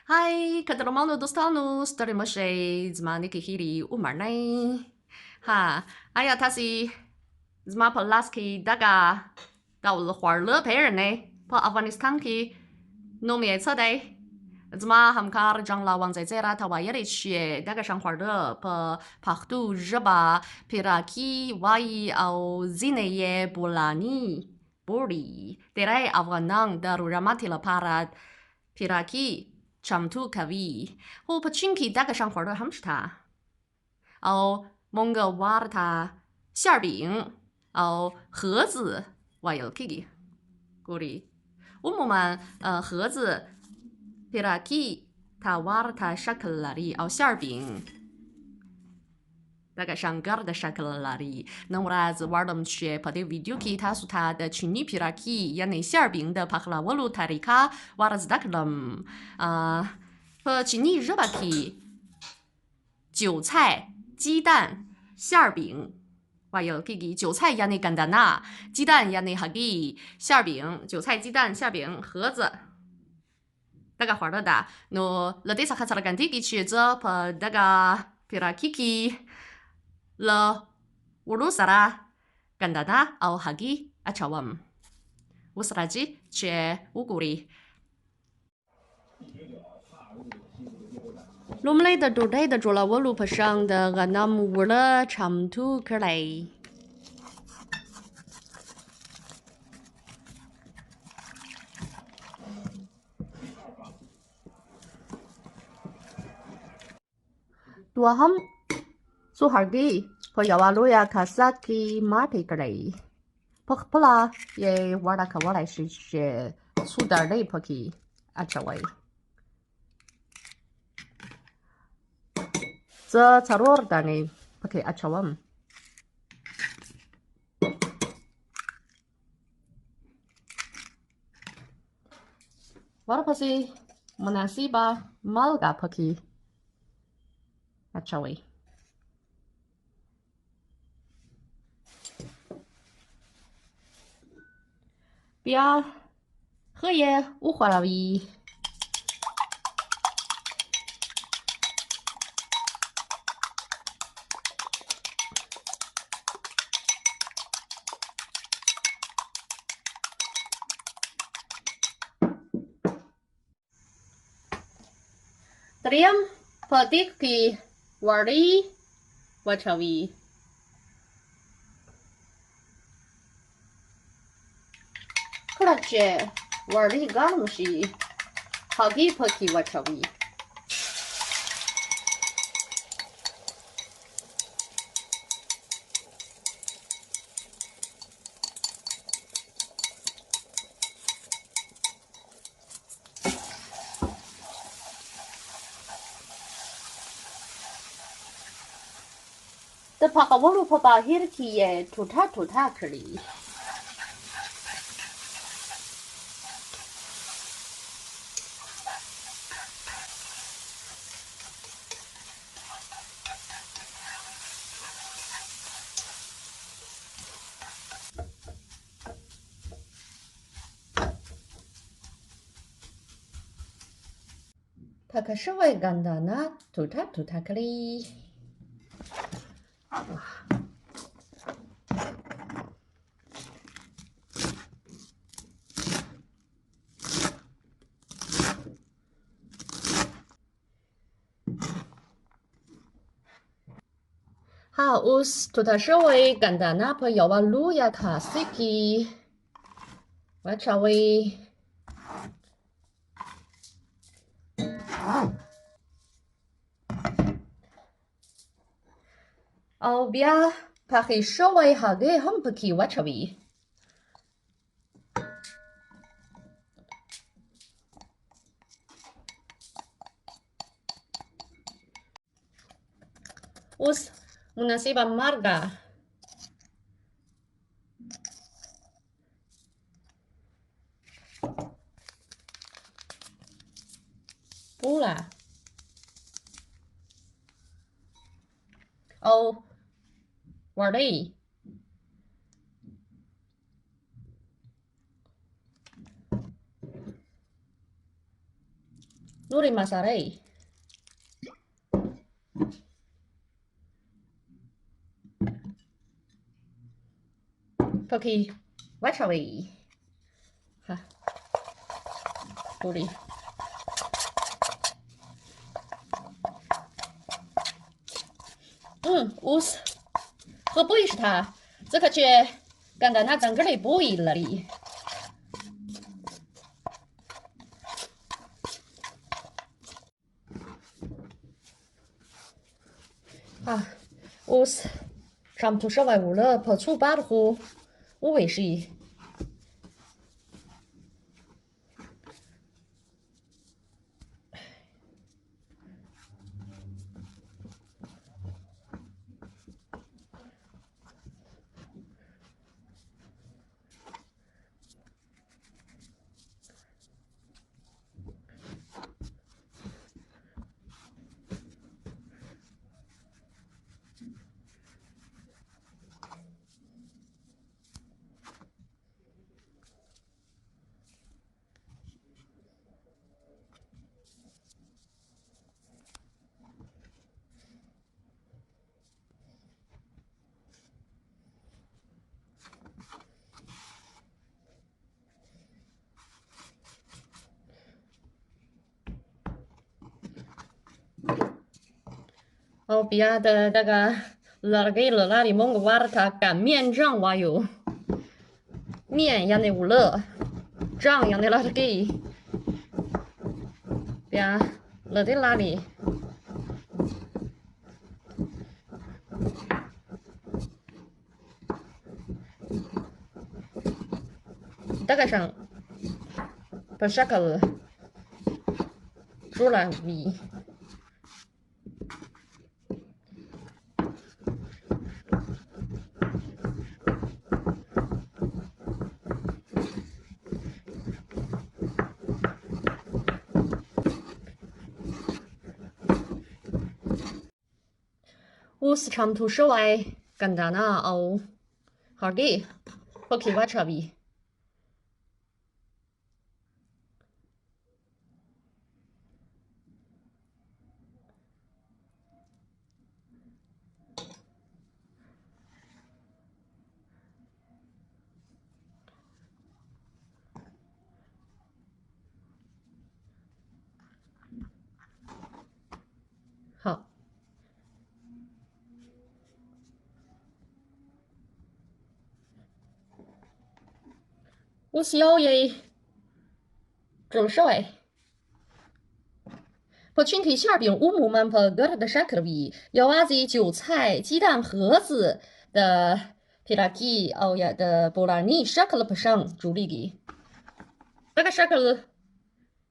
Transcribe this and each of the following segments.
Hai, ketemu dostanus dari Mesir, zmani kihiri umarnai. Ha, aya tasi zma palaski daga dawul hwarle perene, pa Afghanistan ki nomie tsade. Zma hamkar jangla wang zai zera tawa yeri xie daga shang hwarle pa pachtu zheba piraki wai au zineye bolani. Bori, terai Afghanang daru ramati la parat piraki chamtu kavi. Ho pachinki daga shang hwarle hamshta. 哦，蒙个瓦尔塔馅儿饼，哦，盒子，哇有 Kiki，古里，我们嘛盒子，piraki，它瓦尔塔沙克拉里，哦馅儿饼。大概上个的沙克拉里，那我来自玩的去拍的 video ki，他说他的去尼 piraki，也那馅儿饼的帕克拉沃鲁塔里卡，玩的达克lâm，和去尼热巴 ki，韭菜、鸡蛋、馅儿饼。哇有 Kiki 韭菜呀那干达那，鸡蛋呀那哈给馅儿饼，韭菜鸡蛋馅儿饼盒子。大概花了的，no了得啥卡查了干地给去着，pa daga pirakiki了乌鲁萨拉干达达au hagi achawam，乌斯拉吉切乌古里。罗姆雷的主台的主了我路坡上的个那么乌了长途克来。多ham su hargi po yawaluya kasaki mati kalai pokpala ye wada kawala shi su dar dei poki achawai za charor dani poki achawam wada pasi munasiba malga poki achawai bia 喝也无话了伊。Teriam patik ki wari wachawi. Kurache wari gamshi hagi paki wachawi. The pakawulu papa hirki ye tuta kari. Pakashawe gandana tuta kari. 好，us tutashawe gandana pa yawaluya kasiki wachawi. Au bia pakishawe hage humpaki wachawi. Us munasiba marga. Pula. Oh, wari. Luri masarei. Poki wachawi. Ha. Luri. Us. 和不是他，这可却干的那整个的不一了哩。啊，us 上头稍微无了，破粗把的乎，我为是。哦，比亚的那个拉给了那里蒙个瓦的他擀面杖哇哟，面样的无乐，杖样的拉给，比亚了的那里。大概上不是个出来味。我是长途室外干达那哦，好的，我去挖茶味。好，我是要耶，做室外。破群体馅饼乌木曼破疙瘩的沙克味，要娃子韭菜鸡蛋盒子的皮拉基哦呀的波拉尼沙克了不上助力的，那个沙克了，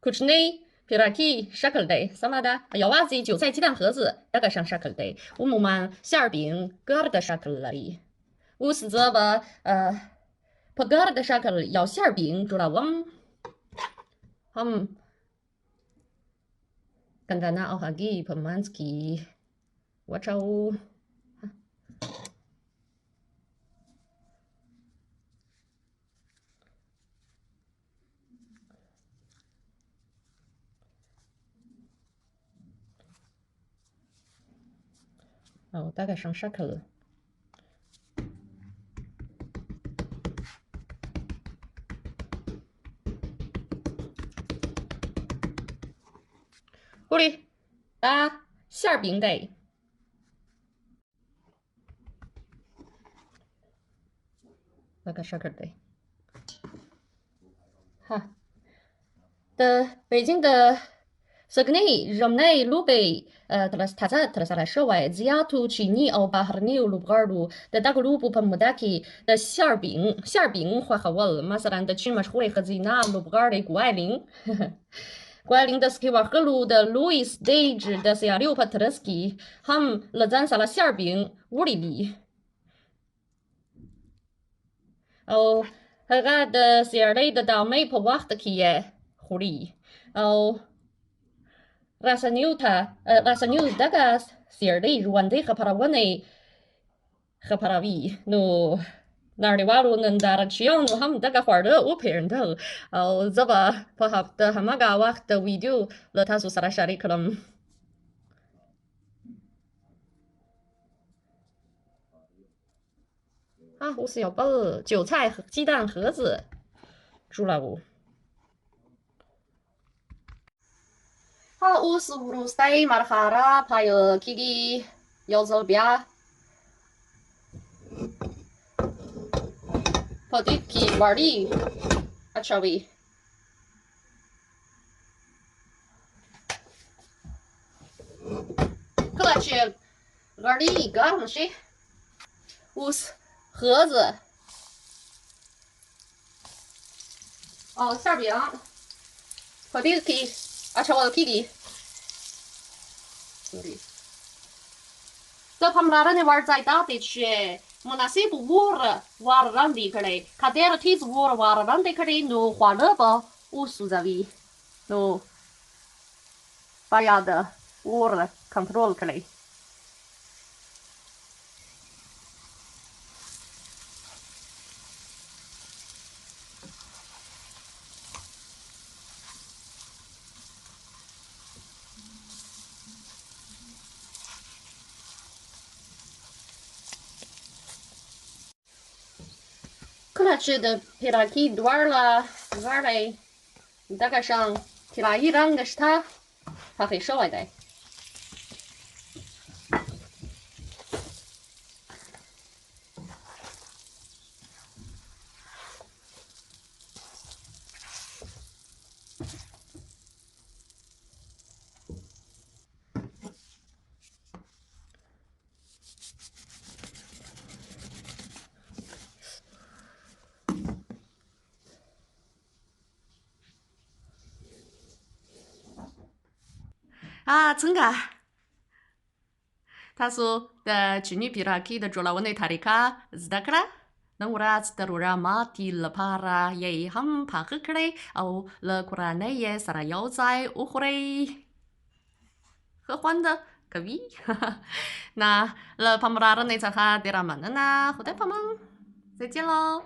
库奇内皮拉基沙克了的，什么的？要娃子韭菜鸡蛋盒子那个上沙克了的，乌木曼馅饼疙瘩的沙克了哩，我是这吧破疙瘩的沙克了要馅饼主了王，Kandana au hagi Pomanski. Wachau. 我大概上沙克了。狐狸，打馅饼的。那个沙克的。哈，的北京的。Segnei, Romnei, Lubei, Trazala Shawai, Ziatu, Chini, au Baharniu, Lugardu,的大个鲁布喷木达基的馅儿饼花好问，马萨兰的群马会和吉纳鲁布尔的谷爱凌，谷爱凌的斯基瓦赫鲁的 Louis Stage 的西亚六帕特勒斯基，他们了咱萨拉馅儿饼屋里里，哦，那个的西尔雷的到美婆瓦的去耶狐狸，哦。rasanya dagas sirdi ruande kaparawane kaparavi no 哪儿的瓦路能打了去养路，他们那个花儿的我陪人头，这吧不好的他们个哇的 video 了，他说啥来啥的可能。啊，我是要把韭菜和鸡蛋盒子煮了我。好，我是乌鲁塞马的哈拉，还有这个腰子边，跑的去玩的，啊，稍微。可能去玩的一个东西，我是盒子，哦，馅饼，跑的去，啊，稍微去的。这他们那的玩在大的去，我那些不玩让的可嘞，他带了梯子玩让的可嘞，no 花了吧，我数着位，no 把呀的玩 control 可嘞。可能吃的皮拉去玩嘞，大概上皮拉一两个是他会少一点。啊，真的。他说的去年皮拉去的做了我那塔里卡，是的克啦。那我俩是的罗拉马蒂了帕拉也很怕黑克嘞，哦，了库拉那也是啦腰在乌呼嘞，和欢的可比，那了帕姆拉的那场哈德拉曼的呢，后代帕们，再见喽。